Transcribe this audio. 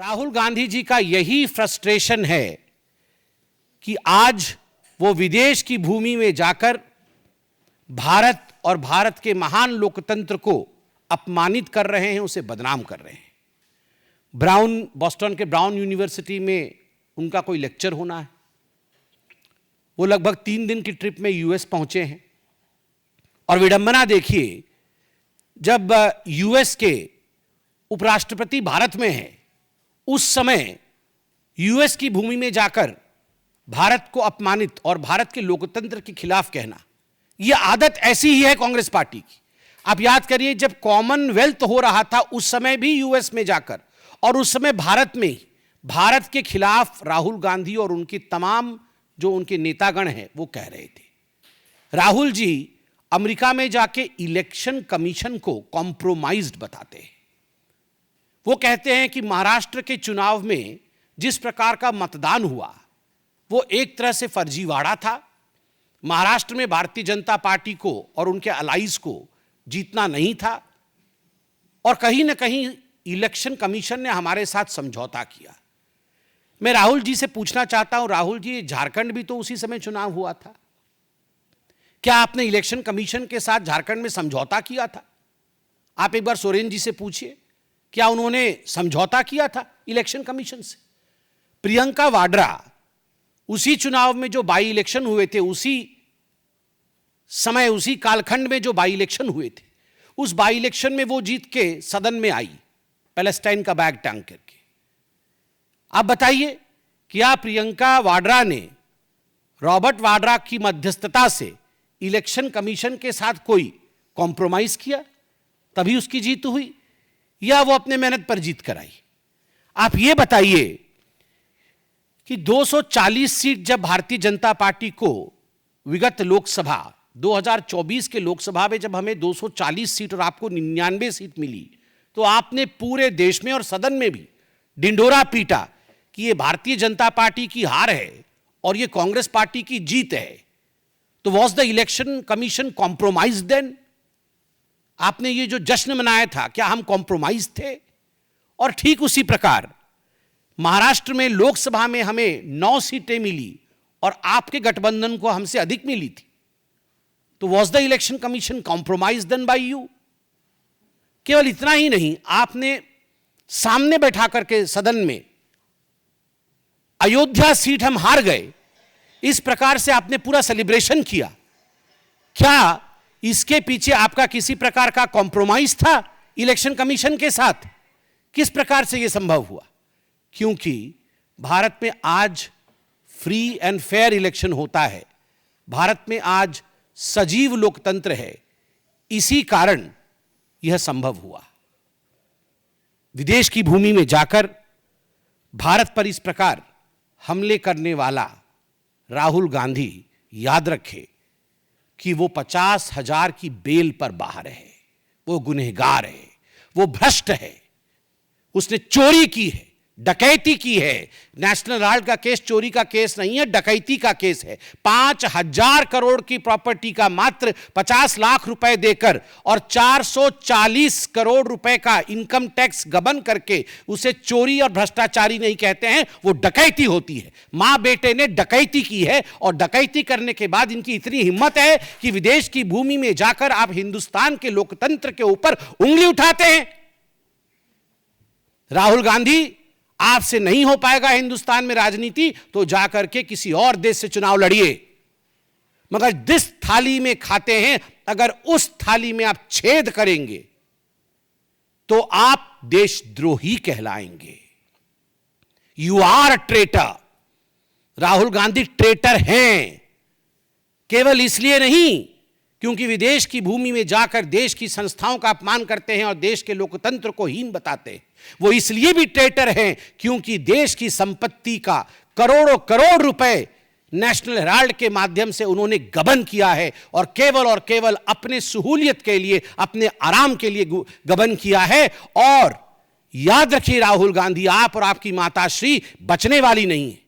राहुल गांधी जी का यही फ्रस्ट्रेशन है कि आज वो विदेश की भूमि में जाकर भारत और भारत के महान लोकतंत्र को अपमानित कर रहे हैं, उसे बदनाम कर रहे हैं। बॉस्टन के ब्राउन यूनिवर्सिटी में उनका कोई लेक्चर होना है। वो लगभग 3 दिन की ट्रिप में यूएस पहुंचे हैं और विडंबना देखिए, जब यूएस के उपराष्ट्रपति भारत में हैं, उस समय यूएस की भूमि में जाकर भारत को अपमानित और भारत के लोकतंत्र के खिलाफ कहना, यह आदत ऐसी ही है कांग्रेस पार्टी की। आप याद करिए, जब कॉमनवेल्थ हो रहा था उस समय भी यूएस में जाकर और उस समय भारत में ही भारत के खिलाफ राहुल गांधी और उनके तमाम जो उनके नेतागण हैं वो कह रहे थे। राहुल जी अमेरिका में जाके इलेक्शन कमीशन को कॉम्प्रोमाइज्ड बताते हैं। वो कहते हैं कि महाराष्ट्र के चुनाव में जिस प्रकार का मतदान हुआ वो एक तरह से फर्जीवाड़ा था। महाराष्ट्र में भारतीय जनता पार्टी को और उनके अलाइज को जीतना नहीं था और कहीं ना कहीं इलेक्शन कमीशन ने हमारे साथ समझौता किया। मैं राहुल जी से पूछना चाहता हूं, राहुल जी, झारखंड भी तो उसी समय चुनाव हुआ था, क्या आपने इलेक्शन कमीशन के साथ झारखंड में समझौता किया था? आप एक बार सोरेन जी से पूछिए, क्या उन्होंने समझौता किया था इलेक्शन कमीशन से? प्रियंका वाड्रा, उसी चुनाव में जो बाई इलेक्शन हुए थे, उसी समय उसी कालखंड में जो बाई इलेक्शन हुए थे, उस बाई इलेक्शन में वो जीत के सदन में आई पैलेस्टाइन का बैग टांग करके। आप बताइए, क्या प्रियंका वाड्रा ने रॉबर्ट वाड्रा की मध्यस्थता से इलेक्शन कमीशन के साथ कोई कॉम्प्रोमाइज किया तभी उसकी जीत हुई, या वो अपने मेहनत पर जीत कर आई? आप ये बताइए कि 240 सीट जब भारतीय जनता पार्टी को विगत लोकसभा 2024 के लोकसभा में जब हमें 240 सीट और आपको 99 सीट मिली, तो आपने पूरे देश में और सदन में भी ढिंढोरा पीटा कि ये भारतीय जनता पार्टी की हार है और ये कांग्रेस पार्टी की जीत है। तो was the election commission compromise then? आपने ये जो जश्न मनाया था, क्या हम कॉम्प्रोमाइज थे? और ठीक उसी प्रकार महाराष्ट्र में लोकसभा में हमें 9 सीटें मिली और आपके गठबंधन को हमसे अधिक मिली थी। तो was the election commission compromise then by you? केवल इतना ही नहीं, आपने सामने बैठा करके सदन में अयोध्या सीट हम हार गए, इस प्रकार से आपने पूरा सेलिब्रेशन किया। क्या इसके पीछे आपका किसी प्रकार का कॉम्प्रोमाइज था इलेक्शन कमीशन के साथ? किस प्रकार से यह संभव हुआ? क्योंकि भारत में आज फ्री एंड फेयर इलेक्शन होता है, भारत में आज सजीव लोकतंत्र है, इसी कारण यह संभव हुआ। विदेश की भूमि में जाकर भारत पर इस प्रकार हमले करने वाला राहुल गांधी याद रखे कि वो 50,000 की बेल पर बाहर है, वो गुनहगार है, वो भ्रष्ट है, उसने चोरी की है, डकैती की है। नेशनल हेराल्ड का केस चोरी का केस नहीं है, डकैती का केस है। 5,000 करोड़ की प्रॉपर्टी का मात्र 50 लाख रुपए देकर और 440 करोड़ रुपए का इनकम टैक्स गबन करके उसे चोरी और भ्रष्टाचारी नहीं कहते हैं, वो डकैती होती है। मां बेटे ने डकैती की है और डकैती करने के बाद इनकी इतनी हिम्मत है कि विदेश की भूमि में जाकर आप हिंदुस्तान के लोकतंत्र के ऊपर उंगली उठाते हैं। राहुल गांधी, आपसे नहीं हो पाएगा हिंदुस्तान में राजनीति, तो जाकर के किसी और देश से चुनाव लड़िए, मगर जिस थाली में खाते हैं अगर उस थाली में आप छेद करेंगे तो आप देशद्रोही कहलाएंगे। You are traitor. Rahul Gandhi traitor हैं, केवल इसलिए नहीं क्योंकि विदेश की भूमि में जाकर देश की संस्थाओं का अपमान करते हैं और देश के लोकतंत्र को हीन बताते हैं, वो इसलिए भी ट्रेटर हैं क्योंकि देश की संपत्ति का करोड़ों करोड़ रुपए नेशनल हेराल्ड के माध्यम से उन्होंने गबन किया है और केवल अपने सहूलियत के लिए, अपने आराम के लिए गबन किया है। और याद रखिए राहुल गांधी, आप और आपकी माताश्री बचने वाली नहीं है।